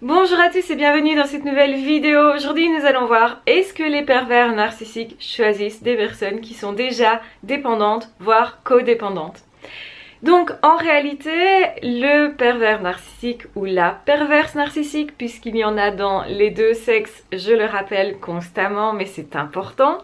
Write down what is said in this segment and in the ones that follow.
Bonjour à tous et bienvenue dans cette nouvelle vidéo. Aujourd'hui nous allons voir est-ce que les pervers narcissiques choisissent des personnes qui sont déjà dépendantes, voire codépendantes. Donc en réalité, le pervers narcissique ou la perverse narcissique, puisqu'il y en a dans les deux sexes, je le rappelle constamment mais c'est important,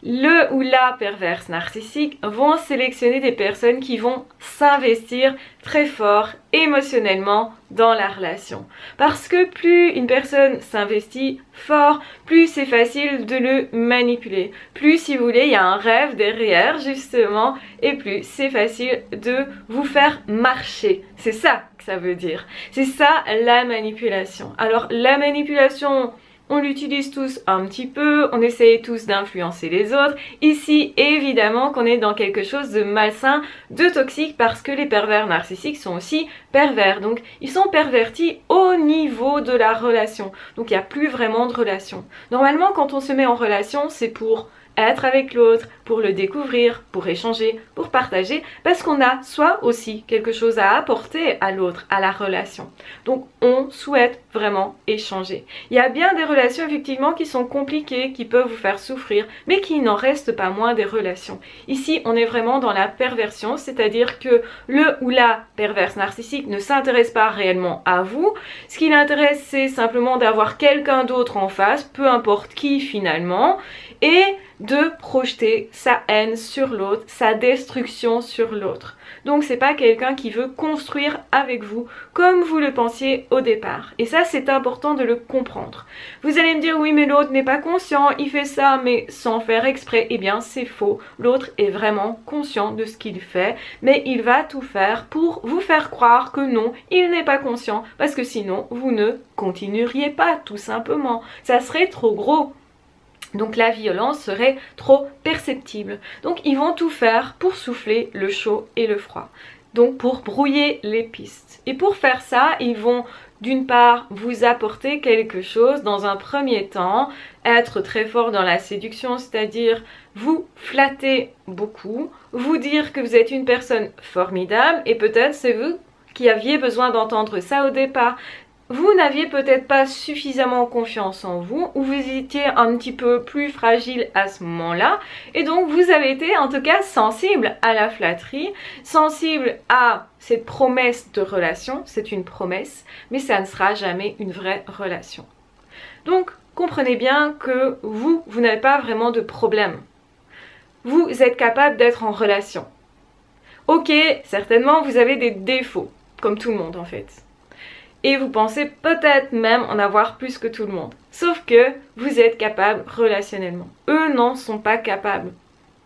le ou la perverse narcissique vont sélectionner des personnes qui vont s'investir très fort émotionnellement dans la relation. Parce que plus une personne s'investit fort, plus c'est facile de le manipuler. Plus, si vous voulez, il y a un rêve derrière justement, et plus c'est facile de vous faire marcher. C'est ça que ça veut dire. C'est ça la manipulation. Alors la manipulation, on l'utilise tous un petit peu, on essaye tous d'influencer les autres. Ici, évidemment qu'on est dans quelque chose de malsain, de toxique, parce que les pervers narcissiques sont aussi pervers. Donc, ils sont pervertis au niveau de la relation. Donc, il n'y a plus vraiment de relation. Normalement, quand on se met en relation, c'est pour être avec l'autre, pour le découvrir, pour échanger, pour partager, parce qu'on a soit aussi quelque chose à apporter à l'autre, à la relation. Donc on souhaite vraiment échanger. Il y a bien des relations effectivement qui sont compliquées, qui peuvent vous faire souffrir, mais qui n'en restent pas moins des relations. Ici on est vraiment dans la perversion, c'est-à-dire que le ou la perverse narcissique ne s'intéresse pas réellement à vous. Ce qui l'intéresse, c'est simplement d'avoir quelqu'un d'autre en face, peu importe qui finalement, et de projeter sa haine sur l'autre, sa destruction sur l'autre. Donc c'est pas quelqu'un qui veut construire avec vous comme vous le pensiez au départ. Et ça c'est important de le comprendre. Vous allez me dire oui mais l'autre n'est pas conscient, il fait ça mais sans faire exprès. Eh bien c'est faux. L'autre est vraiment conscient de ce qu'il fait, mais il va tout faire pour vous faire croire que non, il n'est pas conscient, parce que sinon vous ne continueriez pas tout simplement. Ça serait trop gros. Donc la violence serait trop perceptible. Donc ils vont tout faire pour souffler le chaud et le froid. Donc pour brouiller les pistes. Et pour faire ça, ils vont d'une part vous apporter quelque chose dans un premier temps, être très fort dans la séduction, c'est-à-dire vous flatter beaucoup, vous dire que vous êtes une personne formidable et peut-être c'est vous qui aviez besoin d'entendre ça au départ. Vous n'aviez peut-être pas suffisamment confiance en vous, ou vous étiez un petit peu plus fragile à ce moment-là, et donc vous avez été en tout cas sensible à la flatterie, sensible à cette promesse de relation. C'est une promesse, mais ça ne sera jamais une vraie relation. Donc comprenez bien que vous n'avez pas vraiment de problème. Vous êtes capable d'être en relation. Ok, certainement vous avez des défauts, comme tout le monde en fait. Et vous pensez peut-être même en avoir plus que tout le monde. Sauf que vous êtes capable relationnellement. Eux n'en sont pas capables.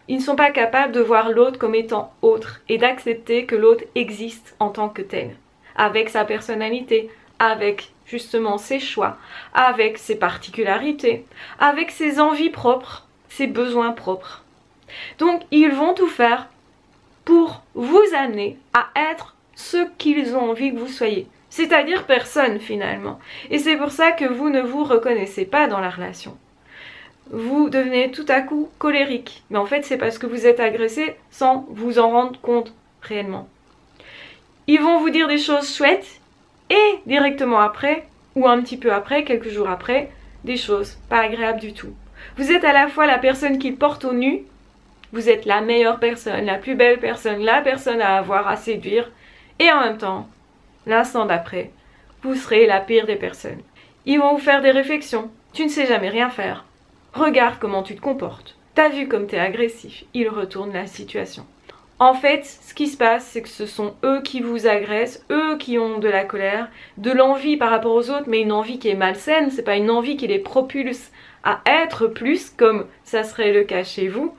Ils ne sont pas capables de voir l'autre comme étant autre et d'accepter que l'autre existe en tant que tel. Avec sa personnalité, avec justement ses choix, avec ses particularités, avec ses envies propres, ses besoins propres. Donc ils vont tout faire pour vous amener à être ce qu'ils ont envie que vous soyez. C'est-à-dire personne finalement. Et c'est pour ça que vous ne vous reconnaissez pas dans la relation. Vous devenez tout à coup colérique. Mais en fait c'est parce que vous êtes agressé sans vous en rendre compte réellement. Ils vont vous dire des choses chouettes et directement après, ou un petit peu après, quelques jours après, des choses pas agréables du tout. Vous êtes à la fois la personne qu'ils portent au nu, vous êtes la meilleure personne, la plus belle personne, la personne à avoir, à séduire, et en même temps, l'instant d'après, vous serez la pire des personnes. Ils vont vous faire des réflexions. Tu ne sais jamais rien faire. Regarde comment tu te comportes. T'as vu comme t'es agressif. Ils retournent la situation. En fait, ce qui se passe, c'est que ce sont eux qui vous agressent, eux qui ont de la colère, de l'envie par rapport aux autres, mais une envie qui est malsaine. C'est pas une envie qui les propulse à être plus, comme ça serait le cas chez vous.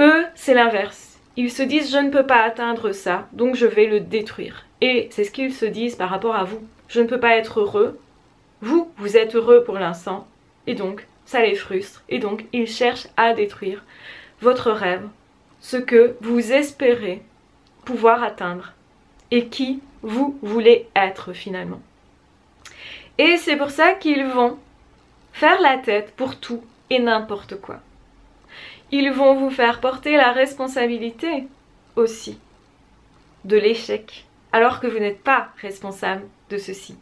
Eux, c'est l'inverse. Ils se disent je ne peux pas atteindre ça, donc je vais le détruire. Et c'est ce qu'ils se disent par rapport à vous. Je ne peux pas être heureux. Vous êtes heureux pour l'instant. Et donc, ça les frustre. Et donc, ils cherchent à détruire votre rêve, ce que vous espérez pouvoir atteindre et qui vous voulez être finalement. Et c'est pour ça qu'ils vont faire la tête pour tout et n'importe quoi. Ils vont vous faire porter la responsabilité aussi de l'échec, alors que vous n'êtes pas responsable de ceci.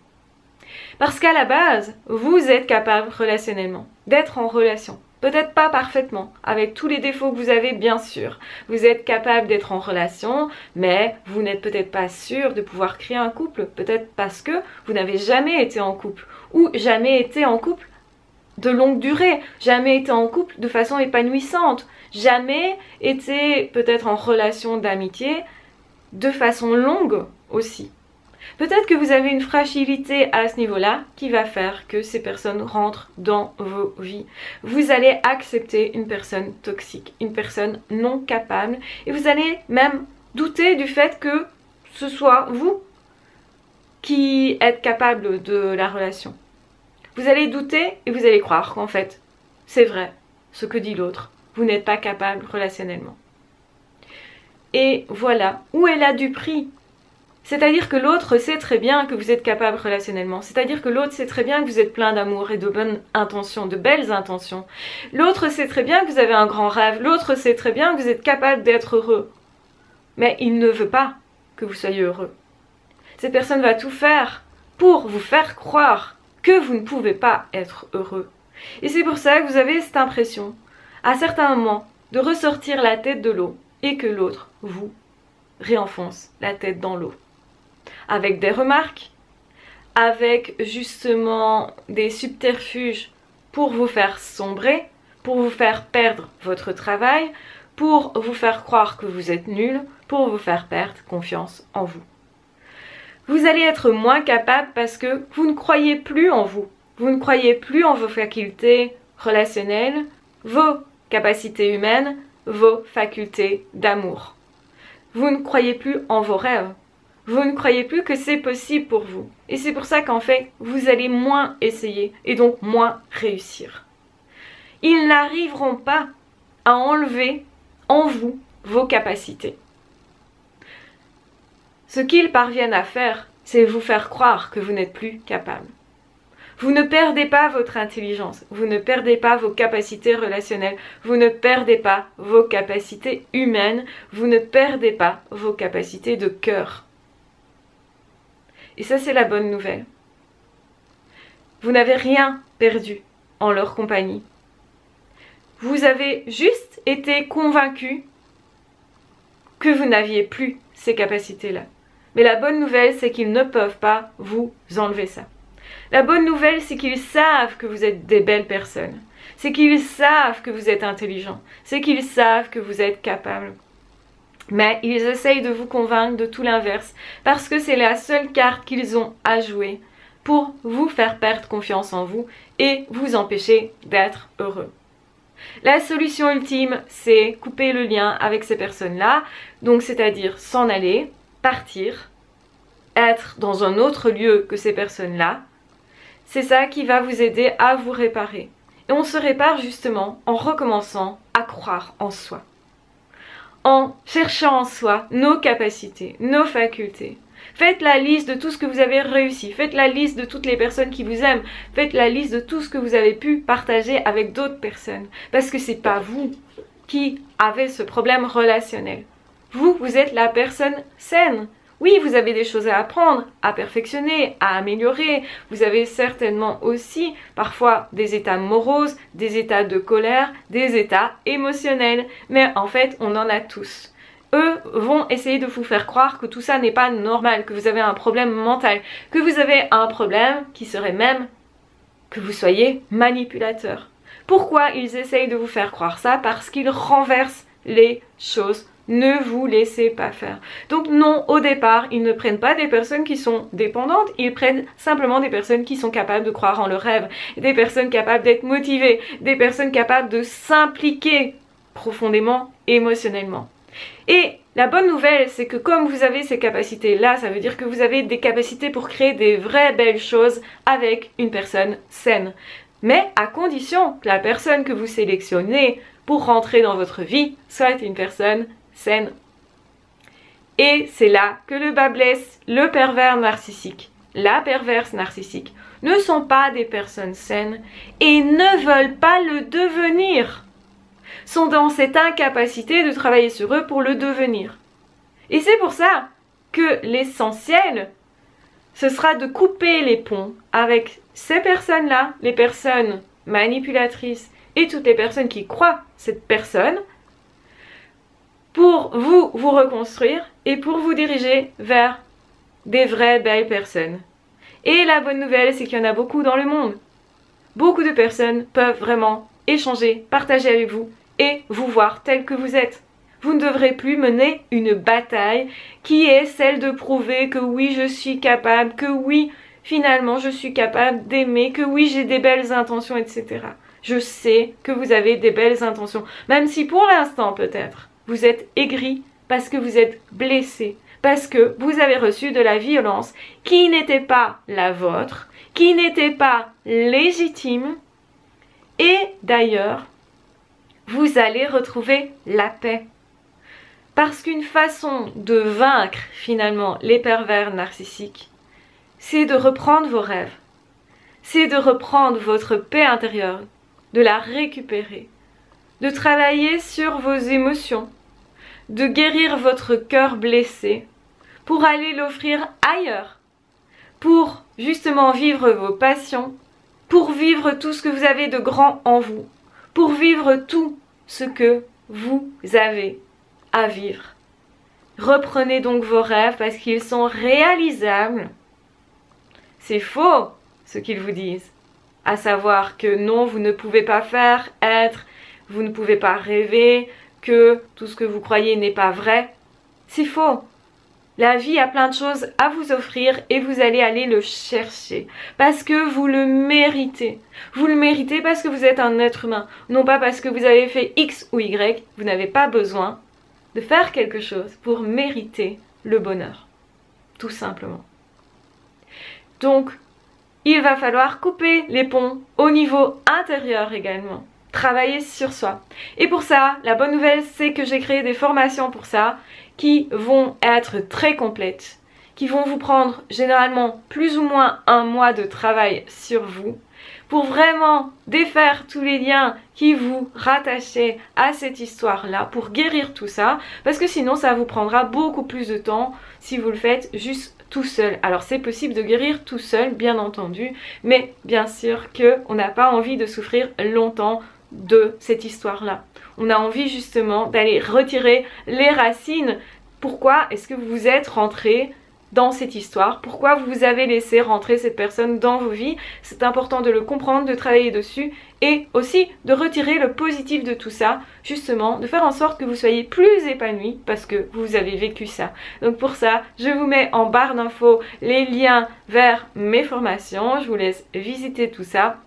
Parce qu'à la base, vous êtes capable relationnellement d'être en relation. Peut-être pas parfaitement, avec tous les défauts que vous avez, bien sûr. Vous êtes capable d'être en relation, mais vous n'êtes peut-être pas sûr de pouvoir créer un couple. Peut-être parce que vous n'avez jamais été en couple, ou jamais été en couple de longue durée, jamais été en couple de façon épanouissante, jamais été peut-être en relation d'amitié de façon longue aussi. Peut-être que vous avez une fragilité à ce niveau-là qui va faire que ces personnes rentrent dans vos vies. Vous allez accepter une personne toxique, une personne non capable et vous allez même douter du fait que ce soit vous qui êtes capable de la relation. Vous allez douter et vous allez croire qu'en fait, c'est vrai ce que dit l'autre. Vous n'êtes pas capable relationnellement. Et voilà, où est là du prix? C'est-à-dire que l'autre sait très bien que vous êtes capable relationnellement. C'est-à-dire que l'autre sait très bien que vous êtes plein d'amour et de bonnes intentions, de belles intentions. L'autre sait très bien que vous avez un grand rêve. L'autre sait très bien que vous êtes capable d'être heureux. Mais il ne veut pas que vous soyez heureux. Cette personne va tout faire pour vous faire croire que vous ne pouvez pas être heureux. Et c'est pour ça que vous avez cette impression, à certains moments, de ressortir la tête de l'eau et que l'autre, vous, réenfonce la tête dans l'eau. Avec des remarques, avec justement des subterfuges pour vous faire sombrer, pour vous faire perdre votre travail, pour vous faire croire que vous êtes nul, pour vous faire perdre confiance en vous. Vous allez être moins capable parce que vous ne croyez plus en vous. Vous ne croyez plus en vos facultés relationnelles, vos capacités humaines, vos facultés d'amour. Vous ne croyez plus en vos rêves. Vous ne croyez plus que c'est possible pour vous. Et c'est pour ça qu'en fait, vous allez moins essayer et donc moins réussir. Ils n'arriveront pas à enlever en vous vos capacités. Ce qu'ils parviennent à faire, c'est vous faire croire que vous n'êtes plus capable. Vous ne perdez pas votre intelligence, vous ne perdez pas vos capacités relationnelles, vous ne perdez pas vos capacités humaines, vous ne perdez pas vos capacités de cœur. Et ça, c'est la bonne nouvelle. Vous n'avez rien perdu en leur compagnie. Vous avez juste été convaincu que vous n'aviez plus ces capacités-là. Mais la bonne nouvelle, c'est qu'ils ne peuvent pas vous enlever ça. La bonne nouvelle, c'est qu'ils savent que vous êtes des belles personnes. C'est qu'ils savent que vous êtes intelligents. C'est qu'ils savent que vous êtes capables. Mais ils essayent de vous convaincre de tout l'inverse. Parce que c'est la seule carte qu'ils ont à jouer pour vous faire perdre confiance en vous et vous empêcher d'être heureux. La solution ultime, c'est couper le lien avec ces personnes-là. Donc, c'est-à-dire s'en aller, partir, être dans un autre lieu que ces personnes-là. C'est ça qui va vous aider à vous réparer. Et on se répare justement en recommençant à croire en soi. En cherchant en soi nos capacités, nos facultés. Faites la liste de tout ce que vous avez réussi. Faites la liste de toutes les personnes qui vous aiment. Faites la liste de tout ce que vous avez pu partager avec d'autres personnes. Parce que c'est pas vous qui avez ce problème relationnel. Vous, vous êtes la personne saine. Oui, vous avez des choses à apprendre, à perfectionner, à améliorer. Vous avez certainement aussi parfois des états moroses, des états de colère, des états émotionnels. Mais en fait, on en a tous. Eux vont essayer de vous faire croire que tout ça n'est pas normal, que vous avez un problème mental, que vous avez un problème qui serait même que vous soyez manipulateur. Pourquoi ils essayent de vous faire croire ça? Parce qu'ils renversent les choses. Ne vous laissez pas faire. Donc non, au départ, ils ne prennent pas des personnes qui sont dépendantes, ils prennent simplement des personnes qui sont capables de croire en leurs rêves, des personnes capables d'être motivées, des personnes capables de s'impliquer profondément, émotionnellement. Et la bonne nouvelle, c'est que comme vous avez ces capacités-là, ça veut dire que vous avez des capacités pour créer des vraies belles choses avec une personne saine. Mais à condition que la personne que vous sélectionnez pour rentrer dans votre vie soit une personne saine. Et c'est là que le bas blesse. Le pervers narcissique, la perverse narcissique ne sont pas des personnes saines et ne veulent pas le devenir. Sont dans cette incapacité de travailler sur eux pour le devenir. Et c'est pour ça que l'essentiel ce sera de couper les ponts avec ces personnes-là, les personnes manipulatrices et toutes les personnes qui croient cette personne, pour vous reconstruire et pour vous diriger vers des vraies belles personnes. Et la bonne nouvelle, c'est qu'il y en a beaucoup dans le monde. Beaucoup de personnes peuvent vraiment échanger, partager avec vous et vous voir tel que vous êtes. Vous ne devrez plus mener une bataille qui est celle de prouver que oui, je suis capable, que oui, finalement, je suis capable d'aimer, que oui, j'ai des belles intentions, etc. Je sais que vous avez des belles intentions, même si pour l'instant, peut-être, vous êtes aigri parce que vous êtes blessé, parce que vous avez reçu de la violence qui n'était pas la vôtre, qui n'était pas légitime. Et d'ailleurs, vous allez retrouver la paix. Parce qu'une façon de vaincre finalement les pervers narcissiques, c'est de reprendre vos rêves, c'est de reprendre votre paix intérieure, de la récupérer, de travailler sur vos émotions, de guérir votre cœur blessé pour aller l'offrir ailleurs, pour justement vivre vos passions, pour vivre tout ce que vous avez de grand en vous, pour vivre tout ce que vous avez à vivre. Reprenez donc vos rêves parce qu'ils sont réalisables. C'est faux ce qu'ils vous disent, à savoir que non, vous ne pouvez pas faire, être, vous ne pouvez pas rêver, que tout ce que vous croyez n'est pas vrai. C'est faux. La vie a plein de choses à vous offrir et vous allez aller le chercher parce que vous le méritez. Vous le méritez parce que vous êtes un être humain, non pas parce que vous avez fait X ou Y. Vous n'avez pas besoin de faire quelque chose pour mériter le bonheur, tout simplement. Donc, il va falloir couper les ponts au niveau intérieur également. Travailler sur soi. Et pour ça, la bonne nouvelle, c'est que j'ai créé des formations pour ça qui vont être très complètes, qui vont vous prendre généralement plus ou moins un mois de travail sur vous pour vraiment défaire tous les liens qui vous rattachaient à cette histoire-là, pour guérir tout ça, parce que sinon ça vous prendra beaucoup plus de temps si vous le faites juste tout seul. Alors c'est possible de guérir tout seul, bien entendu, mais bien sûr qu'on n'a pas envie de souffrir longtemps de cette histoire-là. On a envie justement d'aller retirer les racines. Pourquoi est-ce que vous êtes rentré dans cette histoire? Pourquoi vous avez laissé rentrer cette personne dans vos vies? C'est important de le comprendre, de travailler dessus et aussi de retirer le positif de tout ça, justement, de faire en sorte que vous soyez plus épanoui parce que vous avez vécu ça. Donc pour ça, je vous mets en barre d'infos les liens vers mes formations. Je vous laisse visiter tout ça.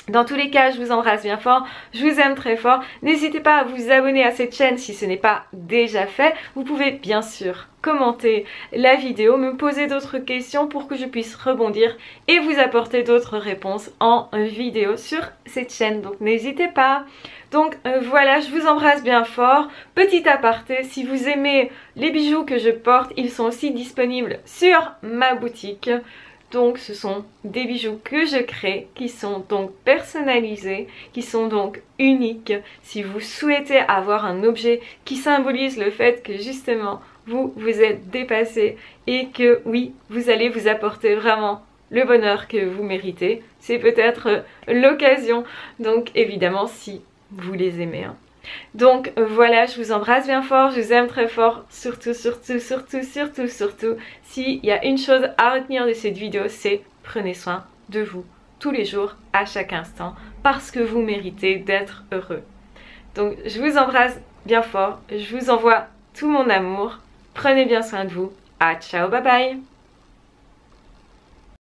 Dans tous les cas, je vous embrasse bien fort, je vous aime très fort. N'hésitez pas à vous abonner à cette chaîne si ce n'est pas déjà fait. Vous pouvez bien sûr commenter la vidéo, me poser d'autres questions pour que je puisse rebondir et vous apporter d'autres réponses en vidéo sur cette chaîne. Donc n'hésitez pas. Donc voilà, je vous embrasse bien fort. Petit aparté, si vous aimez les bijoux que je porte, ils sont aussi disponibles sur ma boutique. Donc ce sont des bijoux que je crée, qui sont donc personnalisés, qui sont donc uniques. Si vous souhaitez avoir un objet qui symbolise le fait que justement vous vous êtes dépassé et que oui, vous allez vous apporter vraiment le bonheur que vous méritez, c'est peut-être l'occasion. Donc évidemment si vous les aimez. Donc voilà, je vous embrasse bien fort, je vous aime très fort, surtout, s'il y a une chose à retenir de cette vidéo, c'est prenez soin de vous tous les jours, à chaque instant, parce que vous méritez d'être heureux. Donc je vous embrasse bien fort, je vous envoie tout mon amour, prenez bien soin de vous, ciao, bye bye.